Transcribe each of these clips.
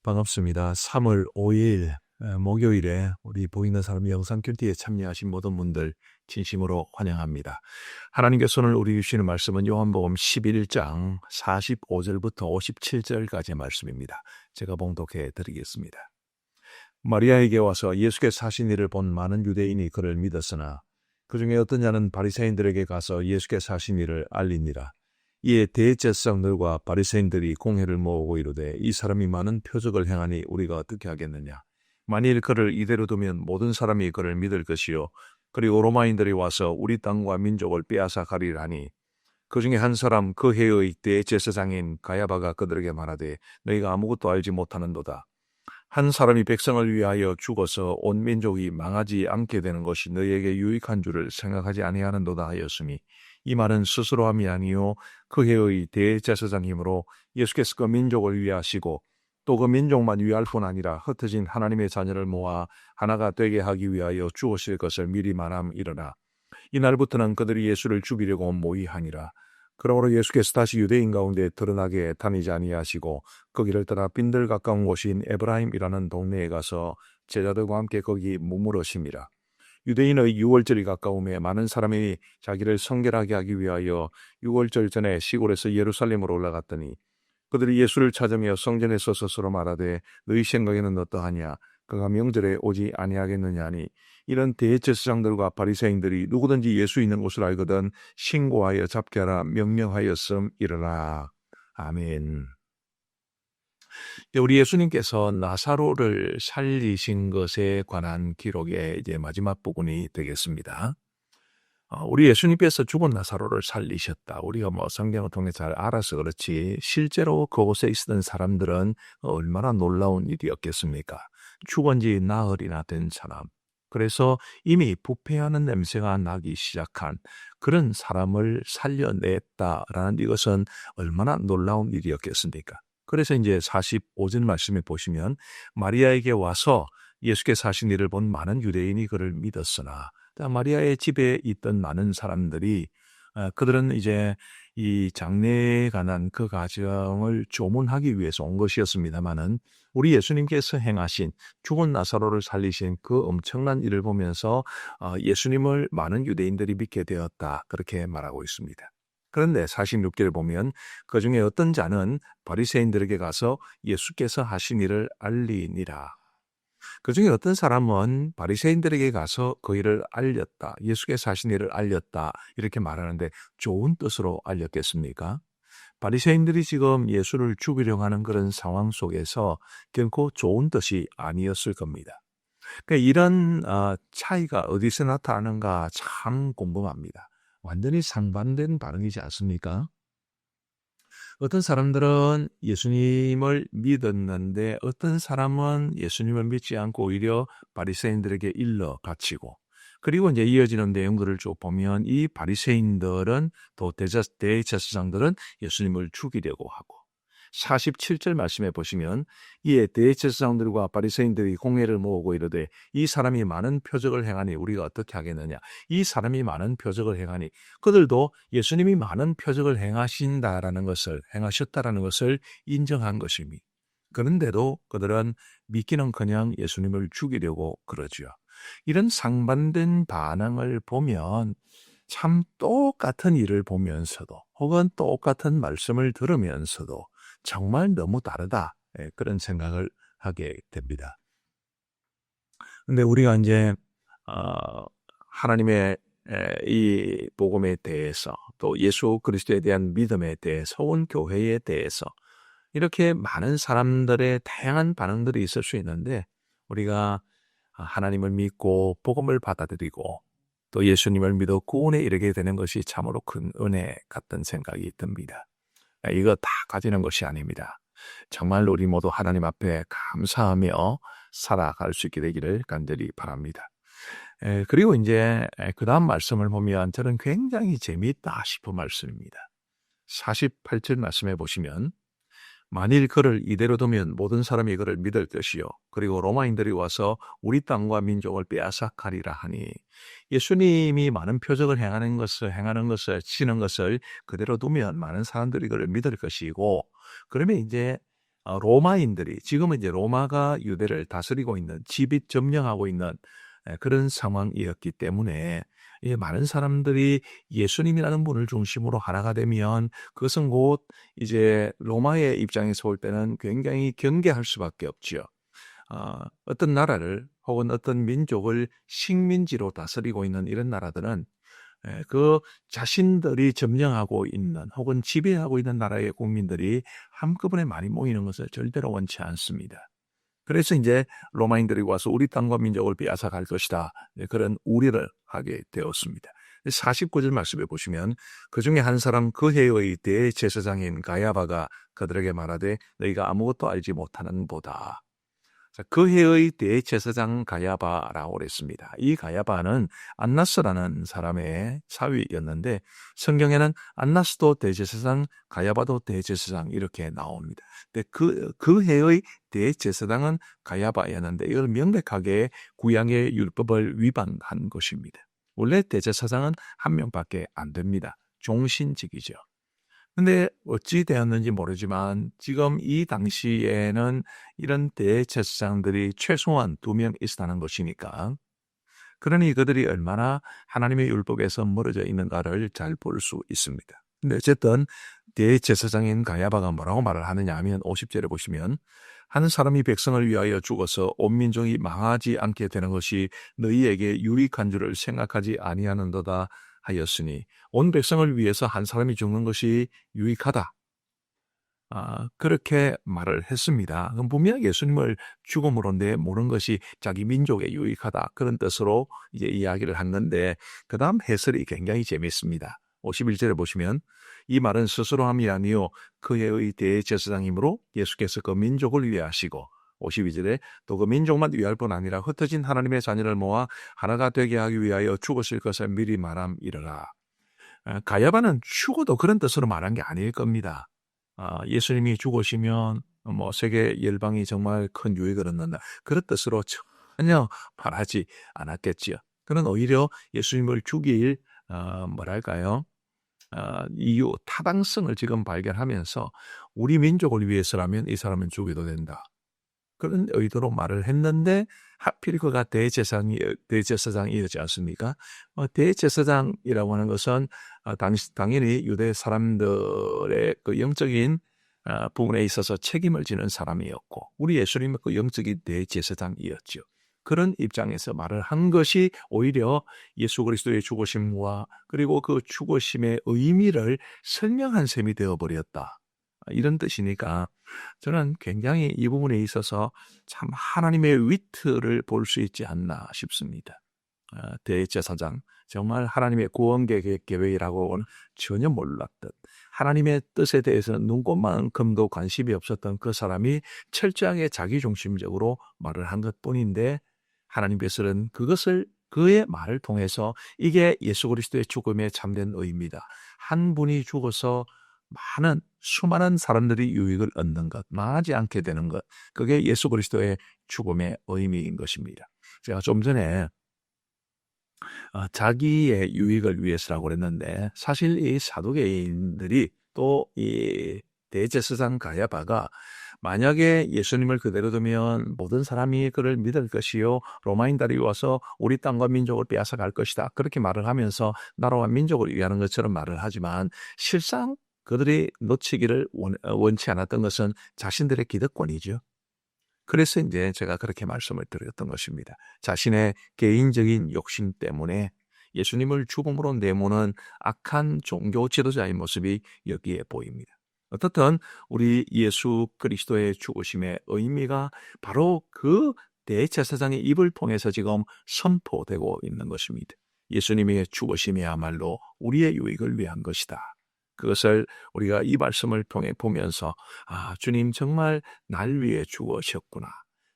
반갑습니다. 3월 5일 목요일에 우리 보이는 사람 영상 큐티에 참여하신 모든 분들 진심으로 환영합니다. 하나님께서 오늘 우리 주시는 말씀은 요한복음 11장 45절부터 57절까지의 말씀입니다. 제가 봉독해 드리겠습니다. 마리아에게 와서 예수께서 하신 일을 본 많은 유대인이 그를 믿었으나 그 중에 어떤 자는 바리새인들에게 가서 예수께서 하신 일을 알리니라. 이에 대제사장들과 바리새인들이 공회를 모으고 이르되 이 사람이 많은 표적을 행하니 우리가 어떻게 하겠느냐. 만일 그를 이대로 두면 모든 사람이 그를 믿을 것이요 그리고 로마인들이 와서 우리 땅과 민족을 빼앗아 가리라 하니 그 중에 한 사람 그 해의 대제사장인 가야바가 그들에게 말하되 너희가 아무것도 알지 못하는도다. 한 사람이 백성을 위하여 죽어서 온 민족이 망하지 않게 되는 것이 너희에게 유익한 줄을 생각하지 아니하는도다 하였으니 이 말은 스스로 함이 아니요 그 해의 대제사장이므로 예수께서 그 민족을 위하시고 또 그 민족만 위할 뿐 아니라 흩어진 하나님의 자녀를 모아 하나가 되게 하기 위하여 죽으실 것을 미리 말함이러나 이날부터는 그들이 예수를 죽이려고 모의하니라. 그러므로 예수께서 다시 유대인 가운데 드러나게 다니지 아니하시고 거기를 떠나 빈들 가까운 곳인 에브라임이라는 동네에 가서 제자들과 함께 거기 머무르심이라. 유대인의 유월절이 가까움에 많은 사람이 자기를 성결하게 하기 위하여 유월절 전에 시골에서 예루살렘으로 올라갔더니 그들이 예수를 찾으며 성전에서 스스로 말하되 너희 생각에는 어떠하냐. 그가 명절에 오지 아니하겠느냐 하니 이런 대제사장들과 바리새인들이 누구든지 예수 있는 곳을 알거든 신고하여 잡게 하라 명령하였음이러라. 아멘. 우리 예수님께서 나사로를 살리신 것에 관한 기록의 이제 마지막 부분이 되겠습니다. 우리 예수님께서 죽은 나사로를 살리셨다. 우리가 성경을 통해 잘 알아서 그렇지 실제로 그곳에 있었던 사람들은 얼마나 놀라운 일이었겠습니까? 죽은 지 나흘이나 된 사람. 그래서 이미 부패하는 냄새가 나기 시작한 그런 사람을 살려냈다라는 이것은 얼마나 놀라운 일이었겠습니까? 그래서 이제 45절 말씀에 보시면 마리아에게 와서 예수께서 하신 일을 본 많은 유대인이 그를 믿었으나 마리아의 집에 있던 많은 사람들이 그들은 이제 이 장례에 관한 그 가정을 조문하기 위해서 온 것이었습니다마는 우리 예수님께서 행하신 죽은 나사로를 살리신 그 엄청난 일을 보면서 예수님을 많은 유대인들이 믿게 되었다. 그렇게 말하고 있습니다. 그런데 46절을 보면 그 중에 어떤 자는 바리새인들에게 가서 예수께서 하신 일을 알리니라. 그 중에 어떤 사람은 바리새인들에게 가서 그 일을 알렸다. 예수께서 하신 일을 알렸다. 이렇게 말하는데 좋은 뜻으로 알렸겠습니까? 바리새인들이 지금 예수를 죽이려고 하는 그런 상황 속에서 결코 좋은 뜻이 아니었을 겁니다. 그러니까 이런 차이가 어디서 나타나는가 참 궁금합니다. 완전히 상반된 반응이지 않습니까? 어떤 사람들은 예수님을 믿었는데 어떤 사람은 예수님을 믿지 않고 오히려 바리새인들에게 일러 바치고 그리고 이제 이어지는 내용들을 쭉 보면 이 바리새인들은 또 대제사장들은 예수님을 죽이려고 하고 47절 말씀에 보시면 이에 대제사장들과 바리새인들이 공회를 모으고 이르되 이 사람이 많은 표적을 행하니 우리가 어떻게 하겠느냐. 이 사람이 많은 표적을 행하니 그들도 예수님이 많은 표적을 행하셨다라는 것을 인정한 것입니다. 그런데도 그들은 믿기는커녕 예수님을 죽이려고 그러죠. 이런 상반된 반응을 보면 참 똑같은 일을 보면서도 혹은 똑같은 말씀을 들으면서도 정말 너무 다르다. 그런 생각을 하게 됩니다. 근데 우리가 이제 하나님의 이 복음에 대해서 또 예수 그리스도에 대한 믿음에 대해서 온 교회에 대해서 이렇게 많은 사람들의 다양한 반응들이 있을 수 있는데 우리가 하나님을 믿고 복음을 받아들이고 또 예수님을 믿어 구원에 이르게 되는 것이 참으로 큰 은혜 같은 생각이 듭니다. 이거 다 가지는 것이 아닙니다. 정말 우리 모두 하나님 앞에 감사하며 살아갈 수 있게 되기를 간절히 바랍니다. 그리고 이제 그 다음 말씀을 보면 저는 굉장히 재미있다 싶은 말씀입니다. 48절 말씀해 보시면 만일 그를 이대로 두면 모든 사람이 그를 믿을 것이요 그리고 로마인들이 와서 우리 땅과 민족을 빼앗아 가리라 하니 예수님이 많은 표적을 행하는 것을 치는 것을 그대로 두면 많은 사람들이 그를 믿을 것이고 그러면 이제 로마인들이 지금은 이제 로마가 유대를 다스리고 있는 지빛 점령하고 있는 그런 상황이었기 때문에 많은 사람들이 예수님이라는 분을 중심으로 하나가 되면 그것은 곧 이제 로마의 입장에서 볼 때는 굉장히 경계할 수밖에 없지요. 어떤 나라를 혹은 어떤 민족을 식민지로 다스리고 있는 이런 나라들은 그 자신들이 점령하고 있는 혹은 지배하고 있는 나라의 국민들이 한꺼번에 많이 모이는 것을 절대로 원치 않습니다. 그래서 이제 로마인들이 와서 우리 땅과 민족을 빼앗아갈 것이다. 그런 우려를 하게 되었습니다. 49절 말씀에 보시면 그 중에 한 사람 그 해의 대제사장인 가야바가 그들에게 말하되 너희가 아무것도 알지 못하는 보다. 그 해의 대제사장 가야바라고 그랬습니다. 이 가야바는 안나스라는 사람의 사위였는데 성경에는 안나스도 대제사장, 가야바도 대제사장 이렇게 나옵니다. 근데 그 해의 대제사장은 가야바였는데 이걸 명백하게 구약의 율법을 위반한 것입니다. 원래 대제사장은 한 명밖에 안 됩니다. 종신직이죠. 근데 어찌 되었는지 모르지만 지금 이 당시에는 이런 대제사장들이 최소한 2명 있었다는 것이니까 그러니 그들이 얼마나 하나님의 율법에서 멀어져 있는가를 잘 볼 수 있습니다. 근데 어쨌든 대제사장인 가야바가 뭐라고 말을 하느냐 하면 50절에 보시면 한 사람이 백성을 위하여 죽어서 온 민족이 망하지 않게 되는 것이 너희에게 유익한 줄을 생각하지 아니하는도다 하였으니 온 백성을 위해서 한 사람이 죽는 것이 유익하다. 그렇게 말을 했습니다. 그럼 분명히 예수님을 죽음으로 내모는 것이 자기 민족에 유익하다. 그런 뜻으로 이제 이야기를 한 건데 그 다음 해설이 굉장히 재미있습니다. 51절에 보시면 이 말은 스스로 함이 아니요 그의 대제사장이므로 예수께서 그 민족을 위하시고 52절에 또 그 민족만 위할 뿐 아니라 흩어진 하나님의 자녀를 모아 하나가 되게 하기 위하여 죽으실 것을 미리 말함이러라. 가야바는 죽어도 그런 뜻으로 말한 게 아닐 겁니다. 예수님이 죽으시면 뭐 세계 열방이 정말 큰 유익을 얻는다. 그런 뜻으로 전혀 말하지 않았겠지요. 그는 오히려 예수님을 죽일 뭐랄까요? 이유, 타당성을 지금 발견하면서 우리 민족을 위해서라면 이 사람은 죽여도 된다. 그런 의도로 말을 했는데 하필 그가 대제사장이었지 않습니까? 대제사장이라고 하는 것은 당연히 유대 사람들의 그 영적인 부분에 있어서 책임을 지는 사람이었고 우리 예수님은 그 영적인 대제사장이었죠. 그런 입장에서 말을 한 것이 오히려 예수 그리스도의 죽으심과 그리고 그 죽으심의 의미를 설명한 셈이 되어버렸다. 이런 뜻이니까 저는 굉장히 이 부분에 있어서 참 하나님의 위트를 볼 수 있지 않나 싶습니다. 대제사장, 정말 하나님의 구원 계획이라고는 전혀 몰랐던 하나님의 뜻에 대해서는 눈꽃만큼도 관심이 없었던 그 사람이 철저하게 자기중심적으로 말을 한 것뿐인데 하나님께서는 그것을 그의 말을 통해서 이게 예수 그리스도의 죽음의 참된 의미다. 한 분이 죽어서 수많은 사람들이 유익을 얻는 것, 망하지 않게 되는 것, 그게 예수 그리스도의 죽음의 의미인 것입니다. 제가 좀 전에 자기의 유익을 위해서라고 그랬는데 사실 이 사두개인들이 또 이 대제사장 가야바가 만약에 예수님을 그대로 두면 모든 사람이 그를 믿을 것이요 로마인들이 와서 우리 땅과 민족을 빼앗아 갈 것이다. 그렇게 말을 하면서 나라와 민족을 위하는 것처럼 말을 하지만 실상 그들이 놓치기를 원치 않았던 것은 자신들의 기득권이죠. 그래서 이제 제가 그렇게 말씀을 드렸던 것입니다. 자신의 개인적인 욕심 때문에 예수님을 죽음으로 내모는 악한 종교 지도자의 모습이 여기에 보입니다. 어떻든 우리 예수 그리스도의 죽으심의 의미가 바로 그 대제사장의 입을 통해서 지금 선포되고 있는 것입니다. 예수님의 죽으심이야말로 우리의 유익을 위한 것이다. 그것을 우리가 이 말씀을 통해 보면서 주님 정말 날 위해 죽으셨구나.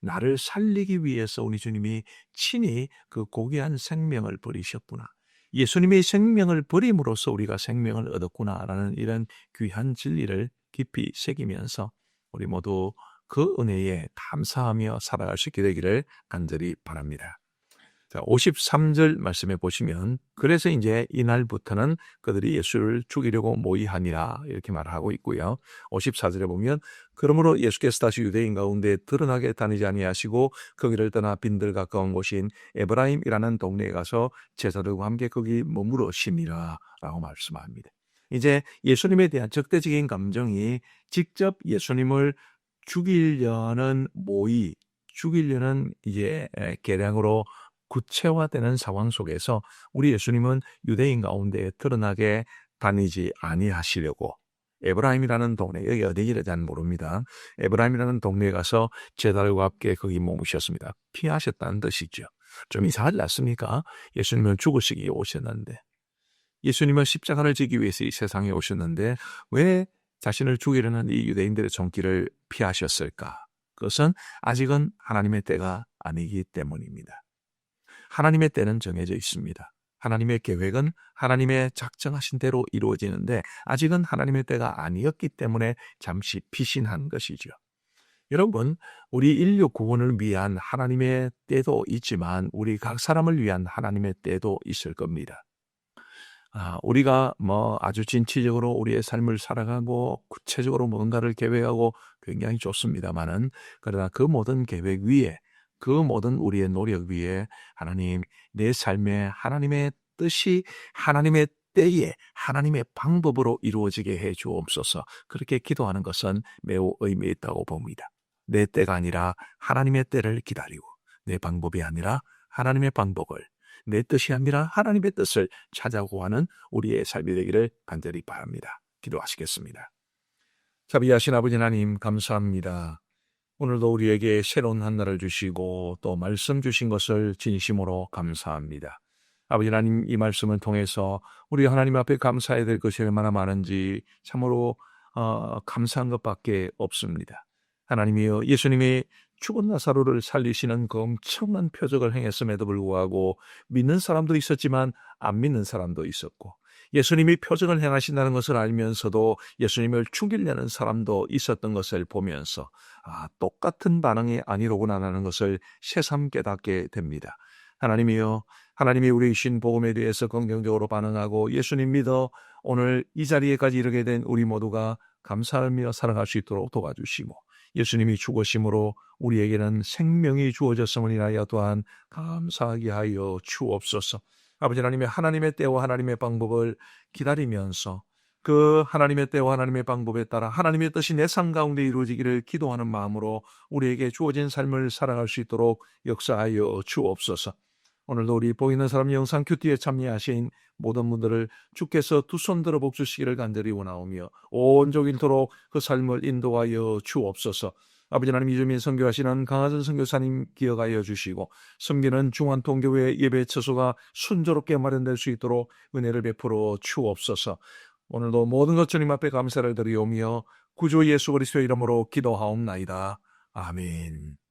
나를 살리기 위해서 우리 주님이 친히 그 고귀한 생명을 버리셨구나. 예수님의 생명을 버림으로써 우리가 생명을 얻었구나라는 이런 귀한 진리를 깊이 새기면서 우리 모두 그 은혜에 감사하며 살아갈 수 있게 되기를 간절히 바랍니다. 자, 53절 말씀에 보시면 그래서 이제 이날부터는 그들이 예수를 죽이려고 모의하니라 이렇게 말하고 있고요. 54절에 보면 그러므로 예수께서 다시 유대인 가운데 드러나게 다니지 아니하시고 거기를 떠나 빈들 가까운 곳인 에브라임이라는 동네에 가서 제자들과 함께 거기 머무르시니라 라고 말씀합니다. 이제 예수님에 대한 적대적인 감정이 직접 예수님을 죽이려는 모의, 죽이려는 이제 계량으로 구체화되는 상황 속에서 우리 예수님은 유대인 가운데 드러나게 다니지 아니하시려고 에브라임이라는 동네, 여기 어디인지 잘 모릅니다. 에브라임이라는 동네에 가서 제자들과 함께 거기 머무셨습니다. 피하셨다는 뜻이죠. 좀 이상하지 않습니까? 예수님은 죽으시기 오셨는데, 예수님은 십자가를 지기 위해서 이 세상에 오셨는데 왜 자신을 죽이려는 이 유대인들의 손길을 피하셨을까? 그것은 아직은 하나님의 때가 아니기 때문입니다. 하나님의 때는 정해져 있습니다. 하나님의 계획은 하나님의 작정하신 대로 이루어지는데 아직은 하나님의 때가 아니었기 때문에 잠시 피신한 것이죠. 여러분, 우리 인류 구원을 위한 하나님의 때도 있지만 우리 각 사람을 위한 하나님의 때도 있을 겁니다. 우리가 아주 진취적으로 우리의 삶을 살아가고 구체적으로 뭔가를 계획하고 굉장히 좋습니다만은 그러나 그 모든 계획 위에 그 모든 우리의 노력 위에 하나님, 내 삶에 하나님의 뜻이 하나님의 때에 하나님의 방법으로 이루어지게 해 주옵소서. 그렇게 기도하는 것은 매우 의미 있다고 봅니다. 내 때가 아니라 하나님의 때를 기다리고 내 방법이 아니라 하나님의 방법을 내 뜻이 아니라 하나님의 뜻을 찾아오고 하는 우리의 삶이 되기를 간절히 바랍니다. 기도하시겠습니다. 자비하신 아버지 하나님 감사합니다. 오늘도 우리에게 새로운 한 날을 주시고 또 말씀 주신 것을 진심으로 감사합니다. 아버지 하나님, 이 말씀을 통해서 우리 하나님 앞에 감사해야 될 것이 얼마나 많은지 참으로 감사한 것밖에 없습니다. 하나님이여, 예수님이 죽은 나사로를 살리시는 그 엄청난 표적을 행했음에도 불구하고 믿는 사람도 있었지만 안 믿는 사람도 있었고, 예수님이 표적을 행하신다는 것을 알면서도 예수님을 죽이려는 사람도 있었던 것을 보면서 똑같은 반응이 아니로구나라는 것을 새삼 깨닫게 됩니다. 하나님이여, 하나님이 우리 주신 복음에 대해서 긍정적으로 반응하고 예수님 믿어 오늘 이 자리에까지 이르게 된 우리 모두가 감사하며 살아갈 수 있도록 도와주시고, 예수님이 죽으심으로 우리에게는 생명이 주어졌음을 인하여 또한 감사하게 하여 주옵소서. 아버지 하나님의 때와 하나님의 방법을 기다리면서 그 하나님의 때와 하나님의 방법에 따라 하나님의 뜻이 내 삶 가운데 이루어지기를 기도하는 마음으로 우리에게 주어진 삶을 살아갈 수 있도록 역사하여 주옵소서. 오늘도 우리 보이는 사람 영상 큐티에 참여하신 모든 분들을 주께서 두 손 들어 복주시기를 간절히 원하오며 온종일토록 그 삶을 인도하여 주옵소서. 아버지 하나님, 이주민 선교하시는 강하전 선교사님 기억하여 주시고 섬기는 중환통교회 예배 처소가 순조롭게 마련될 수 있도록 은혜를 베풀어 주옵소서. 오늘도 모든 것 주님 앞에 감사를 드리오며 구주 예수 그리스도의 이름으로 기도하옵나이다. 아멘.